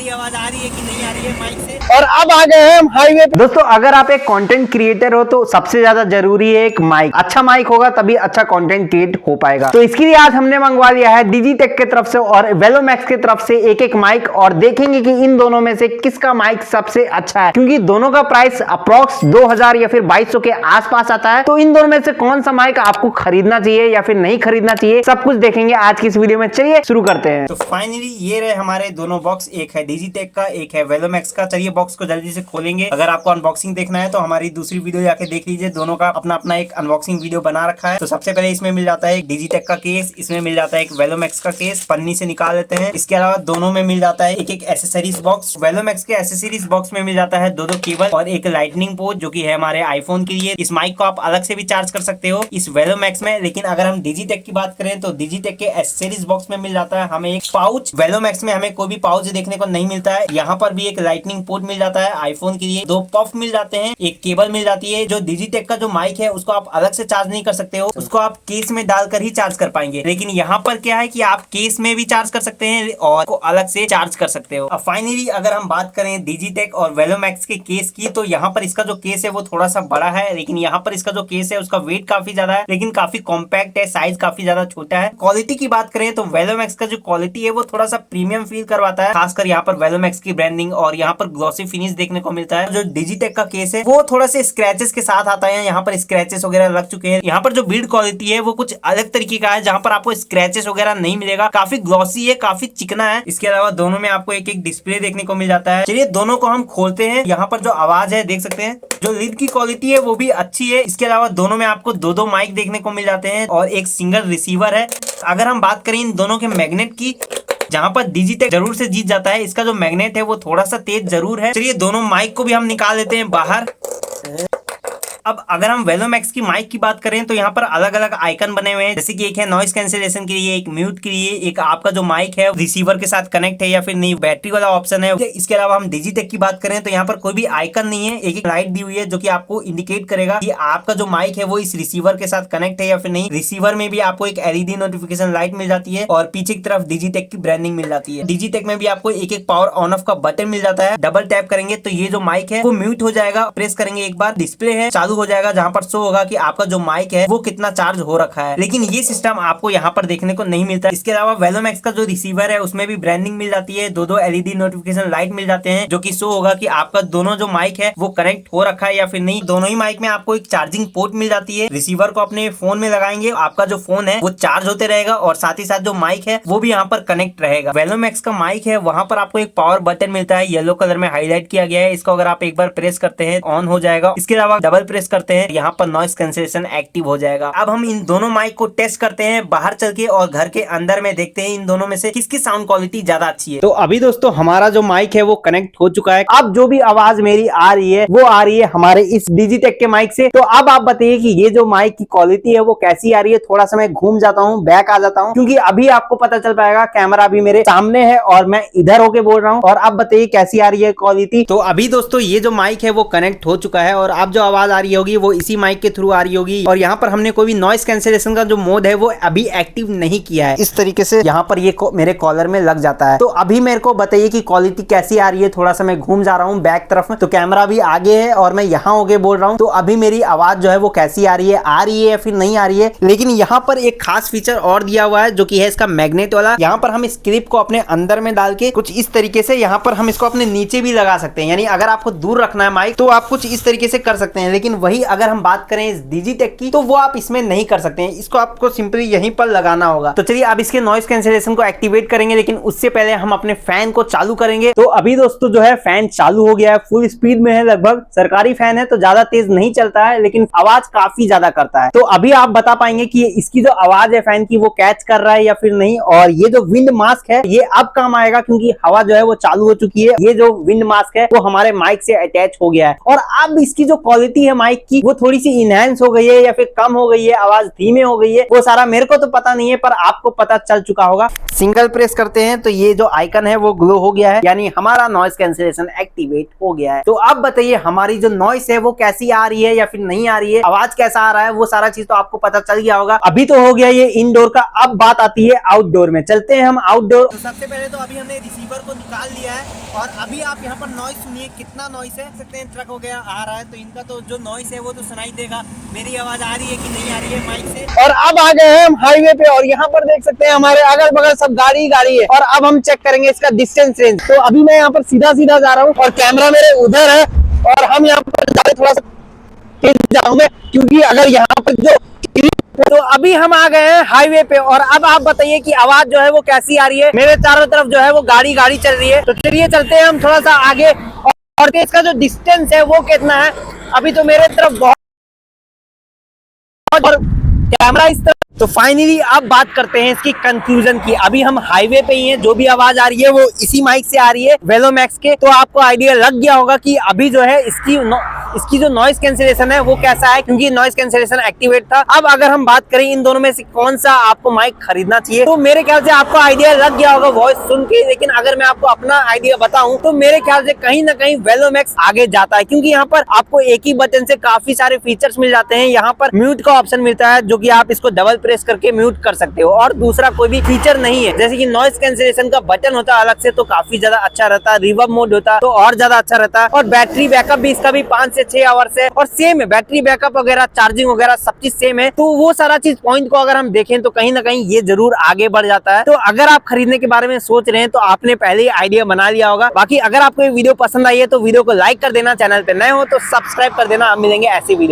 मेरी आवाज आ रही है कि नहीं आ रही है माइक से। और अब आ गए हैं हम हाईवे पे। दोस्तों अगर आप एक कंटेंट क्रिएटर हो तो सबसे ज्यादा जरूरी है एक माइक। अच्छा माइक होगा तभी अच्छा कंटेंट क्रिएट हो पाएगा। तो इसके लिए आज हमने मंगवा लिया है डिजिटेक की तरफ से और वेलोमैक्स की तरफ से एक एक माइक, और देखेंगे कि इन दोनों में से किसका माइक सबसे अच्छा है, क्योंकि दोनों का प्राइस अप्रॉक्स 2000 या फिर 2200 के आसपास आता है। तो इन दोनों में से कौन सा माइक आपको खरीदना चाहिए या फिर नहीं खरीदना चाहिए, सब कुछ देखेंगे आज की इस वीडियो में। चलिए शुरू करते हैं। तो फाइनली ये रहे हमारे दोनों बॉक्स, एक है डिजिटेक का, एक है वेलोमैक्स का। चलिए बॉक्स को जल्दी से खोलेंगे। अगर आपको अनबॉक्सिंग देखना है तो हमारी दूसरी वीडियो जाके देख लीजिए, दोनों का अपना अपना एक अनबॉक्सिंग वीडियो बना रखा है। तो सबसे पहले इसमें मिल जाता है एक डिजिटेक का केस, इसमें मिल जाता है एक वेलोमैक्स का केस, पन्नी से निकाल लेते हैं। इसके अलावा दोनों में मिल जाता है एक एक एसेसरीज बॉक्स। वेलोमैक्स के एसेसरीज बॉक्स में मिल जाता है दो केबल और एक लाइटनिंग पोर्ट, जो कि है हमारे आईफोन के लिए। इस माइक को आप अलग से भी चार्ज कर सकते हो इस वेलोमैक्स में। लेकिन अगर हम डिजिटेक की बात करें तो डिजिटेक के एसेसरीज बॉक्स में मिल जाता है हमें एक पाउच। वेलोमैक्स में हमें कोई भी पाउच देखने को नहीं मिलता है। यहाँ पर भी एक लाइटनिंग पोर्ट मिल जाता है आईफोन के लिए, दो पफ मिल जाते हैं, एक केबल मिल जाती है। जो डिजिटेक का जो माइक है उसको आप अलग से चार्ज नहीं कर सकते हो, उसको आप केस में डालकर ही चार्ज कर पाएंगे। लेकिन यहाँ पर क्या है कि आप केस में भी चार्ज कर सकते हैं और को अलग से चार्ज कर सकते हो। अब फाइनली अगर हम बात करें डिजिटेक और वेलोमैक्स के केस की, तो यहाँ पर इसका जो केस है वो थोड़ा सा बड़ा है, लेकिन यहाँ पर इसका जो केस है उसका वेट काफी ज्यादा है, लेकिन काफी कॉम्पैक्ट है, साइज काफी ज्यादा छोटा है। क्वालिटी की बात करें तो वेलोमैक्स का जो क्वालिटी है वो थोड़ा सा प्रीमियम फील करवाता है, खासकर यहाँ पर वेलोमैक्स की ब्रांडिंग और यहाँ पर ग्लॉसी फिनिश देखने को मिलता है। जो डिजिटेक का केस है वो थोड़ा से स्क्रैचेस के साथ आता है, यहाँ पर स्क्रैचेस वगैरह लग चुके हैं। यहाँ पर जो बिल्ड क्वालिटी है वो कुछ अलग तरीके का है, जहाँ पर आपको स्क्रैचेस वगैरह नहीं मिलेगा, काफी ग्लॉसी है, काफी चिकना है। इसके अलावा दोनों में आपको एक एक डिस्प्ले देखने को मिल जाता है। चलिए दोनों को हम खोलते हैं। यहाँ पर जो आवाज है देख सकते हैं, जो लीड की क्वालिटी है वो भी अच्छी है। इसके अलावा दोनों में आपको दो दो माइक देखने को मिल जाते हैं और एक सिंगल रिसीवर है। अगर हम बात करें इन दोनों के मैग्नेट की, जहां पर डिजिटेक जरूर से जीत जाता है, इसका जो मैग्नेट है वो थोड़ा सा तेज जरूर है। चलिए दोनों माइक को भी हम निकाल लेते हैं बाहर। अब अगर हम वेलोमैक्स की माइक की बात करें तो यहाँ पर अलग अलग आइकन बने हुए हैं, जैसे कि एक है नॉइस कैंसिलेशन के लिए, एक म्यूट के लिए, एक आपका जो माइक है रिसीवर के साथ कनेक्ट है या फिर नहीं, बैटरी वाला ऑप्शन है। इसके अलावा हम डिजिटेक की बात करें तो यहाँ पर कोई भी आइकन नहीं है, एक लाइट दी हुई है जो कि आपको इंडिकेट करेगा कि आपका जो माइक है वो इस रिसीवर के साथ कनेक्ट है या फिर नहीं। रिसीवर में भी आपको एक एलईडी नोटिफिकेशन लाइट मिल जाती है और पीछे की तरफ डिजिटेक की ब्रांडिंग मिल जाती है। डिजिटेक में भी आपको एक एक पावर ऑन ऑफ का बटन मिल जाता है। डबल टैप करेंगे तो ये जो माइक है वो म्यूट हो जाएगा, प्रेस करेंगे एक बार डिस्प्ले है चालू हो जाएगा, जहाँ पर होगा कि आपका जो माइक है वो कितना चार्ज हो रखा है। लेकिन ये सिस्टम आपको यहाँ पर देखने को नहीं मिलता। इसके अलावा वेलोमैक्स का जो रिसीवर है उसमें भी ब्रांडिंग मिल जाती है, दो दो एलईडी नोटिफिकेशन लाइट मिल जाते हैं, जो कि शो होगा कि आपका दोनों जो माइक है वो कनेक्ट हो रखा है या फिर नहीं। दोनों ही माइक में आपको एक चार्जिंग पोर्ट मिल जाती है। रिसीवर को अपने फोन में लगाएंगे, आपका जो फोन है वो चार्ज होते रहेगा और साथ ही साथ जो माइक है वो भी यहाँ पर कनेक्ट रहेगा। वेलोमैक्स का माइक है वहां पर आपको एक पावर बटन मिलता है, येलो कलर में हाईलाइट किया गया है। इसको अगर आप एक बार प्रेस करते हैं ऑन हो जाएगा। इसके अलावा डबल प्रेस करते हैं, यहाँ पर नॉइस कैंसिलेशन एक्टिव हो जाएगा। अब हम इन दोनों माइक को टेस्ट करते हैं बाहर चल के और घर के अंदर में देखते हैं इन दोनों में से किसकी साउंड क्वालिटी ज्यादा अच्छी है। तो अभी दोस्तों हमारा जो माइक है वो कनेक्ट हो चुका है। अब जो भी आवाज मेरी आ रही है वो आ रही है हमारे इस डिजिटेक के माइक से। तो अब आप बताइए कि ये जो माइक की क्वालिटी है वो कैसी आ रही है। थोड़ा सा मैं घूम जाता हूँ, बैक आ जाता हूँ, क्योंकि अभी आपको पता चल पाएगा कैमरा भी मेरे सामने है और मैं इधर होके बोल रहा हूँ। और अब बताइए कैसी आ रही है क्वालिटी। तो अभी दोस्तों ये जो माइक है वो कनेक्ट हो चुका है और अब जो आवाज आ रही होगी वो इसी माइक के थ्रू आ रही होगी। और यहाँ पर हमने कोई भी नॉइस कैंसिलेशन का जो मोड है वो अभी एक्टिव नहीं किया है। इस तरीके से यहाँ पर ये मेरे कॉलर में लग जाता है। तो अभी मेरे को बताइए कि क्वालिटी कैसी आ रही है। थोड़ा सा मैं घूम जा रहा हूँ बैक तरफ में, तो कैमरा भी आगे है और मैं यहाँ होके बोल रहा हूँ। तो अभी मेरी आवाज जो है वो कैसी आ रही है या फिर नहीं आ रही है। लेकिन यहाँ पर एक खास फीचर और दिया हुआ है जो कि है इसका मैग्नेट वाला। यहाँ पर हम इस क्लिप को अपने अंदर में डाल के कुछ इस तरीके से यहाँ पर हम इसको अपने नीचे भी लगा सकते हैं। यानी अगर आपको दूर रखना है माइक तो आप कुछ इस तरीके से कर सकते हैं। लेकिन वही अगर हम बात करें इस डिजिटेक की तो वो आप इसमें नहीं कर सकते हैं, इसको आपको सिंपली यहीं पर लगाना होगा। तो चलिए अब इसके नॉइस कैंसिलेशन को एक्टिवेट करेंगे, लेकिन उससे पहले हम अपने फैन को चालू करेंगे। तो अभी दोस्तों जो है फैन चालू हो गया है, फुल स्पीड में है लगभग। सरकारी फैन है तो ज्यादा तेज नहीं चलता है, लेकिन आवाज काफी ज्यादा करता है। तो अभी आप बता पाएंगे कि इसकी जो आवाज है फैन की वो कैच कर रहा है या फिर नहीं। और ये जो विंड मास्क है ये अब काम आएगा, क्योंकि हवा जो है वो चालू हो चुकी है। ये जो विंड मास्क है वो हमारे माइक से अटैच हो गया है। और अब इसकी जो क्वालिटी है माइक माइक की वो थोड़ी सी इनहेंस हो गई है या फिर कम हो गई है, आवाज धीमे हो गई है, वो सारा मेरे को तो पता नहीं है पर आपको पता चल चुका होगा। सिंगल प्रेस करते हैं तो ये जो आइकन है वो ग्लो हो गया है, यानी हमारा नॉइस कैंसिलेशन एक्टिवेट हो गया है। तो अब बताइए हमारी जो नॉइस है वो कैसी आ रही है या फिर नहीं आ रही है, आवाज कैसा आ रहा है, वो सारा चीज तो आपको पता चल गया होगा। अभी तो हो गया ये इनडोर का, अब बात आती है आउटडोर में। चलते हैं हम आउटडोर। तो सबसे पहले तो अभी हमने रिसीवर को निकाल लिया है और अभी आप यहाँ पर नॉइस सुनिए, कितना नॉइस है। सकते हैं ट्रक वगैरह आ रहा है तो इनका तो जो नॉइस है वो तो सुनाई देगा। मेरी आवाज आ रही है कि नहीं आ रही है माइक से। और अब आ गए हैं हम हाईवे पे और यहाँ पर देख सकते हैं हमारे अगल बगल सब गाड़ी गाड़ी है। और अब हम चेक करेंगे इसका डिस्टेंस रेंज। तो अभी मैं यहाँ पर सीधा सीधा जा रहा हूँ और कैमरा मेरे उधर है और हम यहाँ पर थोड़ा सा तेज जाऊंगा क्योंकि अगर यहाँ पर जो तो अभी हम आ गए हैं हाईवे पे और अब आप बताइए कि आवाज जो है वो कैसी आ रही है। मेरे चारों तरफ जो है वो गाड़ी गाड़ी चल रही है। तो चलिए चलते हैं हम थोड़ा सा आगे और इसका जो डिस्टेंस है वो कितना है। अभी तो मेरे तरफ बहुत और कैमरा इस तरफ। तो फाइनली अब बात करते हैं इसकी कंक्लूजन की। अभी हम हाईवे पे ही हैं, जो भी आवाज आ रही है वो इसी माइक से आ रही है, वेलोमैक्स के। तो आपको आइडिया लग गया होगा कि अभी जो है इसकी जो नॉइस कैंसिलेशन है वो कैसा है, क्योंकि नॉइस कैंसिलेशन एक्टिवेट था। अब अगर हम बात करें इन दोनों में से कौन सा आपको माइक खरीदना चाहिए, तो मेरे ख्याल से आपको आइडिया लग गया होगा वॉइस सुन के। लेकिन अगर मैं आपको अपना आइडिया बताऊं तो मेरे ख्याल से कहीं ना कहीं वेलोमैक्स आगे जाता है, क्योंकि यहाँ पर आपको एक ही बटन से काफी सारे फीचर्स मिल जाते हैं। यहाँ पर म्यूट का ऑप्शन मिलता है जो कि आप इसको डबल प्रेस करके म्यूट कर सकते हो, और दूसरा कोई भी फीचर नहीं है। जैसे कि नॉइस कैंसिलेशन का बटन होता है अलग से, तो काफी ज्यादा अच्छा रहता है। रिवर्ब मोड होता तो और ज्यादा अच्छा रहता है। और बैटरी बैकअप भी इसका भी 5 से 6 आवर्स है और सेम है बैटरी बैकअप वगैरह, चार्जिंग वगैरह सब चीज सेम है। तो वो सारा चीज पॉइंट को अगर हम देखें तो कहीं ना कहीं ये जरूर आगे बढ़ जाता है। तो अगर आप खरीदने के बारे में सोच रहे हैं तो आपने पहले ही आइडिया बना लिया होगा। बाकी अगर आपको ये वीडियो पसंद आई है तो वीडियो को लाइक कर देना, चैनल पे नए हो तो सब्सक्राइब कर देना। अब मिलेंगे ऐसी वीडियो में।